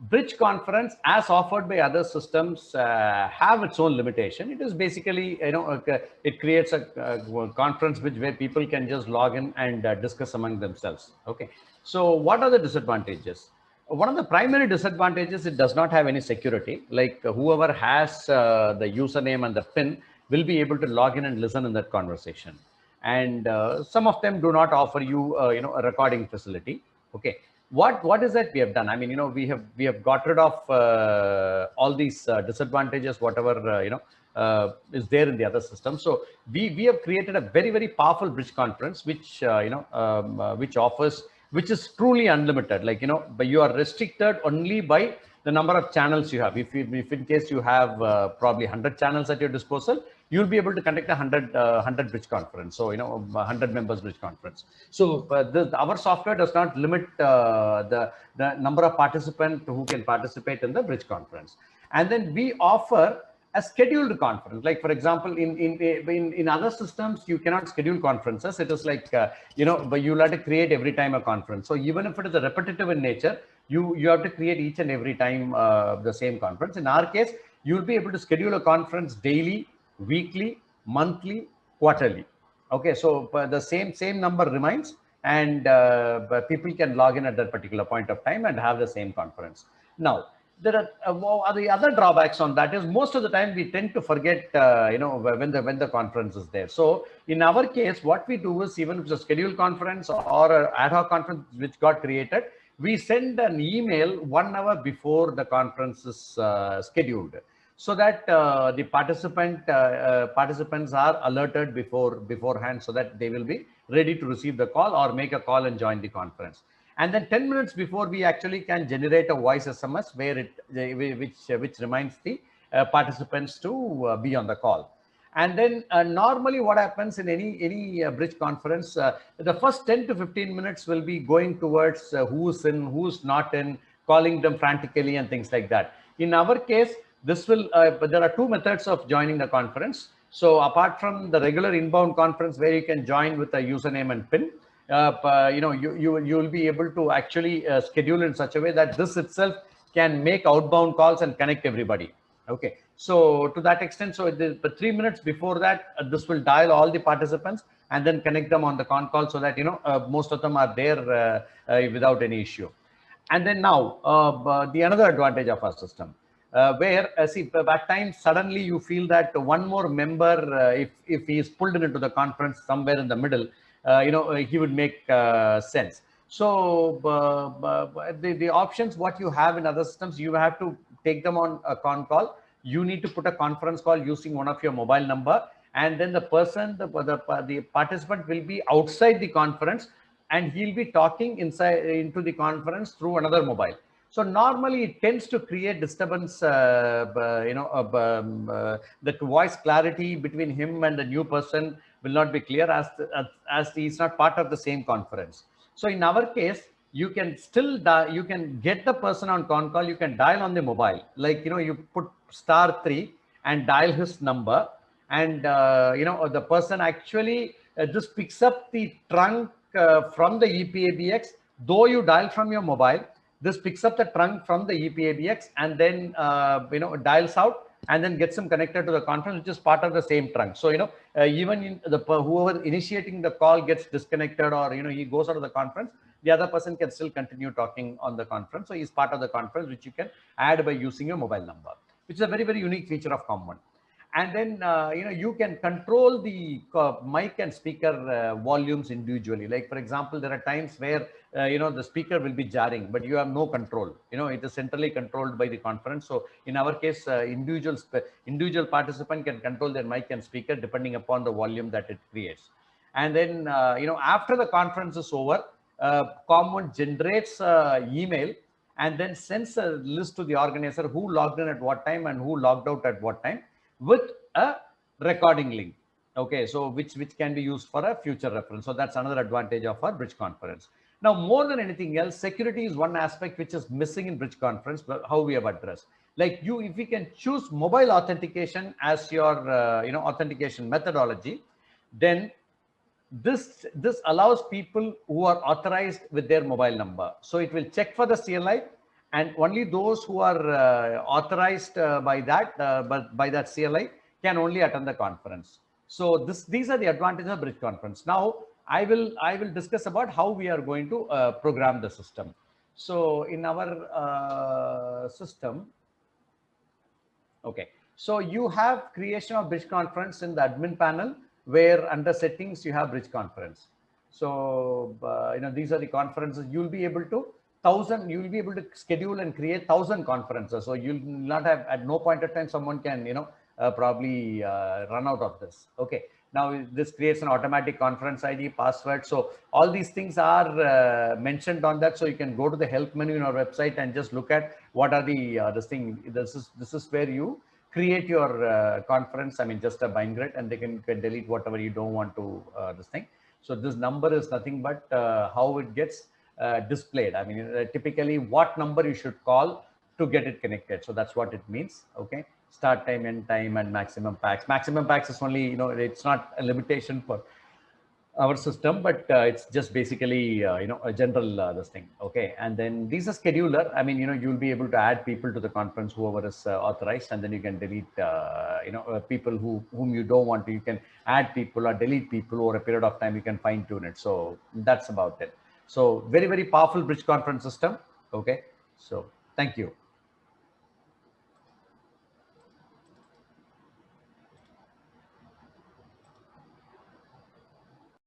Bridge conference, as offered by other systems, have its own limitation. It is basically, it creates a conference where people can just log in and discuss among themselves. Okay. So what are the disadvantages? One of the primary disadvantages, it does not have any security. Like whoever has the username and the PIN will be able to log in and listen in that conversation. And some of them do not offer you, a recording facility. Okay. What is that we have done? I mean, we have got rid of all these disadvantages, whatever is there in the other system. So we have created a very, very powerful bridge conference, which offers, which is truly unlimited. Like, but you are restricted only by the number of channels you have. If in case you have probably 100 channels at your disposal, you'll be able to conduct a 100 bridge conference. So 100 members bridge conference. So our software does not limit the number of participants who can participate in the bridge conference. And then we offer a scheduled conference. Like, for example, in other systems, you cannot schedule conferences. It is like, but you'll have to create every time a conference. So even if it is a repetitive in nature, you have to create each and every time the same conference. In our case, you'll be able to schedule a conference daily, weekly, monthly, quarterly. Okay, so the same number remains, and people can log in at that particular point of time and have the same conference. Now, there are the other drawbacks on that is, most of the time we tend to forget, when the conference is there. So in our case, what we do is, even if it's a scheduled conference or an ad hoc conference which got created, we send an email 1 hour before the conference is scheduled, so that the participants are alerted beforehand, so that they will be ready to receive the call or make a call and join the conference. And then 10 minutes before, we actually can generate a voice SMS which reminds the participants to be on the call. And then normally what happens in any bridge conference, the first 10 to 15 minutes will be going towards who's in, who's not in, calling them frantically and things like that. In our case, this will, but there are two methods of joining the conference. So apart from the regular inbound conference where you can join with a username and PIN, you will be able to actually schedule in such a way that this itself can make outbound calls and connect everybody. Okay, so to that extent, so 3 minutes before that, this will dial all the participants and then connect them on the con call, so that most of them are there without any issue. And then now the another advantage of our system, where see, at times suddenly you feel that one more member, if he is pulled into the conference somewhere in the middle, he would make sense. So the options what you have in other systems, you have to take them on a con call. You need to put a conference call using one of your mobile number, and then the person, the participant will be outside the conference, and he'll be talking into the conference through another mobile. So normally it tends to create disturbance, the voice clarity between him and the new person will not be clear, as he's not part of the same conference. So in our case, you can still you can get the person on con call. You can dial on the mobile, like you put *3 and dial his number, and the person actually just picks up the trunk from the EPABX. Though you dial from your mobile, this picks up the trunk from the EPABX and then dials out and then gets him connected to the conference, which is part of the same trunk. So even in whoever initiating the call gets disconnected, or he goes out of the conference, the other person can still continue talking on the conference. So he's part of the conference, which you can add by using your mobile number, which is a very, very unique feature of COM1. And then you can control the mic and speaker volumes individually. Like, for example, there are times where the speaker will be jarring, but you have no control. It is centrally controlled by the conference. So in our case, individual participant can control their mic and speaker depending upon the volume that it creates. And then after the conference is over, COM1 generates email and then sends a list to the organizer who logged in at what time and who logged out at what time, with a recording link. Okay, so which can be used for a future reference. So that's another advantage of our bridge conference. Now, more than anything else, security is one aspect which is missing in bridge conference, but how we have addressed. Like, if you can choose mobile authentication as your authentication methodology, then this allows people who are authorized with their mobile number. So it will check for the CLI, and only those who are authorized by that CLI can only attend the conference. So these are the advantages of bridge conference. Now I will discuss about how we are going to program the system. So in our system, okay, so you have creation of bridge conference in the admin panel, where under settings you have bridge conference. So these are the conferences you'll be able to you'll be able to schedule and create 1,000 conferences. So you'll not have, at no point of time someone can probably run out of this. Okay, now this creates an automatic conference ID, password. So all these things are mentioned on that. So you can go to the help menu in our website and just look at what are the this is where you create your conference. I mean, just a bind grid, and they can delete whatever you don't want to this thing. So this number is nothing but how it gets displayed. I mean, typically what number you should call to get it connected. So that's what it means. Okay, start time, end time, and maximum packs. Maximum packs is only, it's not a limitation for our system, but it's just basically a general this thing. Okay, and then these are scheduler. I mean, you'll be able to add people to the conference, whoever is authorized, and then you can delete people whom you don't want to. You can add people or delete people over a period of time. You can fine tune it. So that's about it. So very, very powerful bridge conference system. Okay, so thank you.